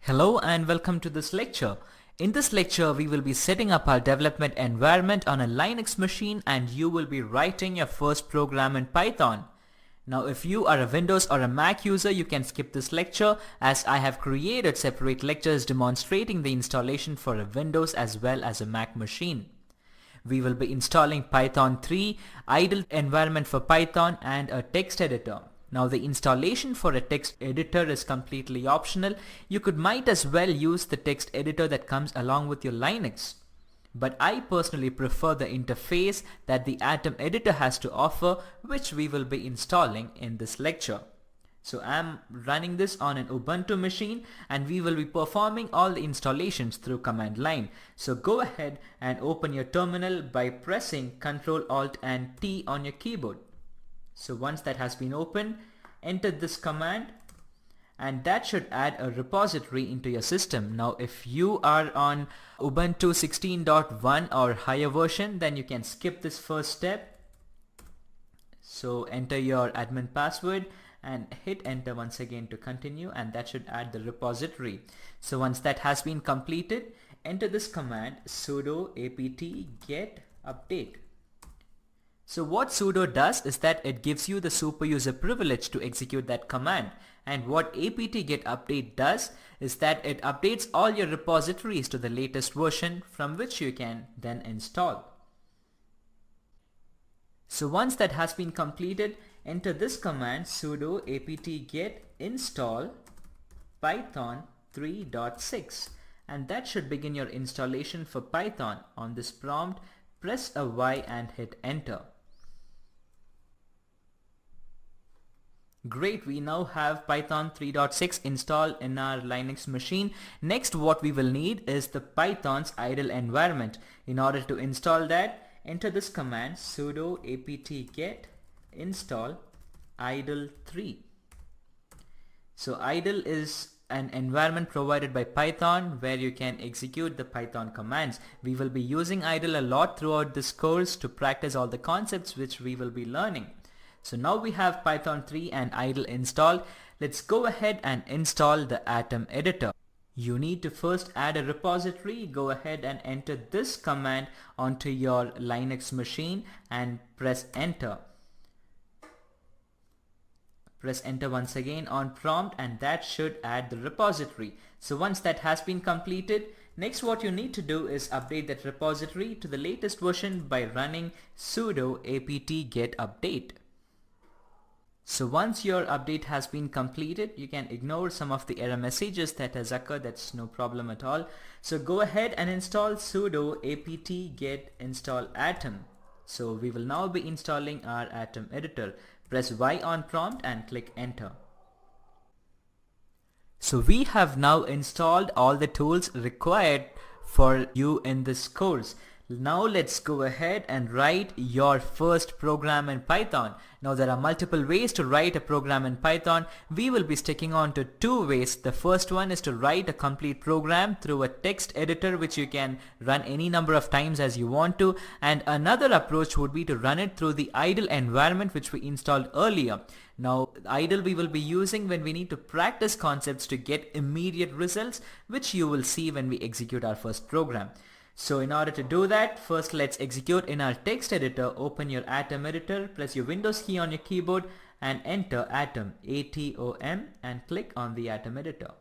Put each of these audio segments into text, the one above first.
Hello and welcome to this lecture. In this lecture, we will be setting up our development environment on a Linux machine and you will be writing your first program in Python. Now if you are a Windows or a Mac user, you can skip this lecture as I have created separate lectures demonstrating the installation for a Windows as well as a Mac machine. We will be installing Python 3, idle environment for Python and a text editor. Now the installation for a text editor is completely optional. You might as well use the text editor that comes along with your Linux. But I personally prefer the interface that the Atom editor has to offer, which we will be installing in this lecture. So I'm running this on an Ubuntu machine and we will be performing all the installations through command line. So go ahead and open your terminal by pressing Ctrl Alt and T on your keyboard. So once that has been opened, enter this command and that should add a repository into your system. Now if you are on Ubuntu 16.1 or higher version, then you can skip this first step. So enter your admin password and hit enter once again to continue, and that should add the repository. So once that has been completed, enter this command sudo apt get update. So what sudo does is that it gives you the super user privilege to execute that command, and what apt get update does is that it updates all your repositories to the latest version from which you can then install. So once that has been completed, enter this command sudo apt get install python 3.6 and that should begin your installation for Python. On this prompt, press a Y and hit enter. Great, we now have Python 3.6 installed in our Linux machine. Next what we will need is the Python's idle environment. In order to install that, enter this command sudo apt get install idle3. So idle is an environment provided by Python where you can execute the Python commands. We will be using idle a lot throughout this course to practice all the concepts which we will be learning. So now we have Python 3 and idle installed. Let's go ahead and install the Atom editor. You need to first add a repository. Go ahead and enter this command onto your Linux machine and press enter. Press enter once again on prompt and that should add the repository. So once that has been completed, next what you need to do is update that repository to the latest version by running sudo apt get update. So once your update has been completed, you can ignore some of the error messages that has occurred. That's no problem at all. So go ahead and install sudo apt get install atom. So we will now be installing our Atom editor. Press Y on prompt and click enter. So we have now installed all the tools required for you in this course. Now let's go ahead and write your first program in Python. Now there are multiple ways to write a program in Python. We will be sticking on to two ways. The first one is to write a complete program through a text editor which you can run any number of times as you want to, and another approach would be to run it through the idle environment which we installed earlier. Now idle we will be using when we need to practice concepts to get immediate results, which you will see when we execute our first program. So in order to do that, first let's execute in our text editor. Open your Atom editor, press your Windows key on your keyboard and enter Atom, A-T-O-M, and click on the Atom editor.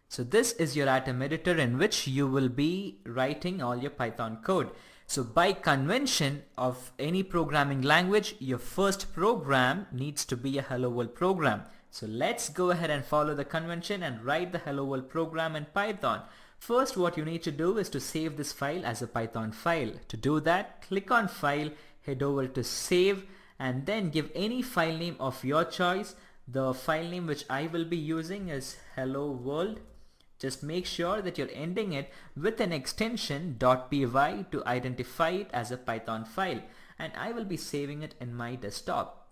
So this is your Atom editor in which you will be writing all your Python code. So by convention of any programming language, your first program needs to be a Hello World program. So let's go ahead and follow the convention and write the Hello World program in Python. First what you need to do is to save this file as a Python file. To do that, click on File, head over to Save and then give any file name of your choice. The file name which I will be using is Hello World. Just make sure that you're ending it with an extension .py to identify it as a Python file, and I will be saving it in my desktop.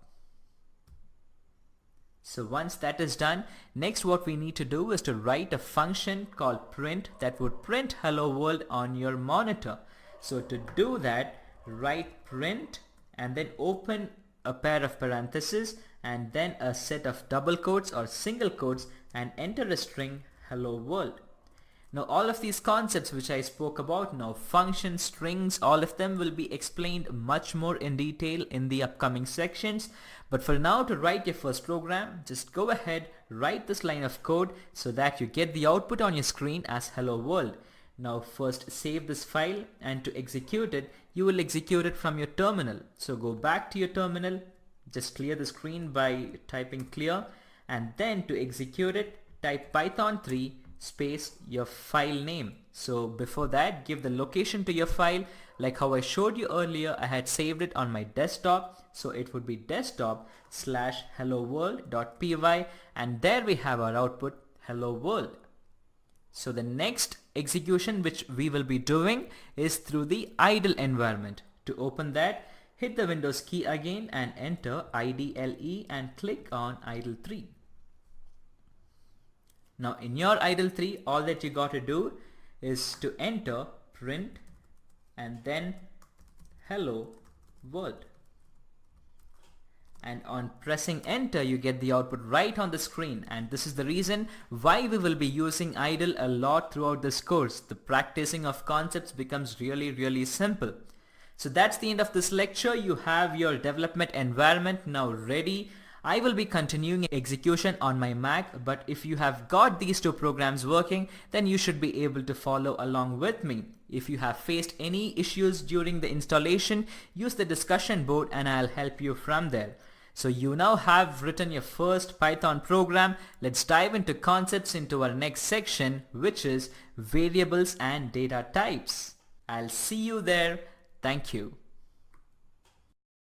So once that is done, next what we need to do is to write a function called print that would print hello world on your monitor. So to do that, write print and then open a pair of parentheses and then a set of double quotes or single quotes and enter a string hello world. Now all of these concepts which I spoke about now, functions, strings, all of them will be explained much more in detail in the upcoming sections. But for now, to write your first program, just go ahead, write this line of code so that you get the output on your screen as hello world. Now first save this file, and to execute it, you will execute it from your terminal. So go back to your terminal, just clear the screen by typing clear, and then to execute it, type python3 space your file name. So before that, give the location to your file. Like how I showed you earlier, I had saved it on my desktop, so it would be desktop/helloworld.py, and there we have our output hello world. So the next execution which we will be doing is through the idle environment. To open that, hit the Windows key again and enter IDLE and click on idle3. Now in your idle3, all that you got to do is to enter print and then hello world. And on pressing enter, you get the output right on the screen, and this is the reason why we will be using idle a lot throughout this course. The practicing of concepts becomes really simple. So that's the end of this lecture. You have your development environment now ready. I will be continuing execution on my Mac, but if you have got these two programs working, then you should be able to follow along with me. If you have faced any issues during the installation, use the discussion board and I'll help you from there. So you now have written your first Python program. Let's dive into concepts into our next section, which is variables and data types. I'll see you there. Thank you.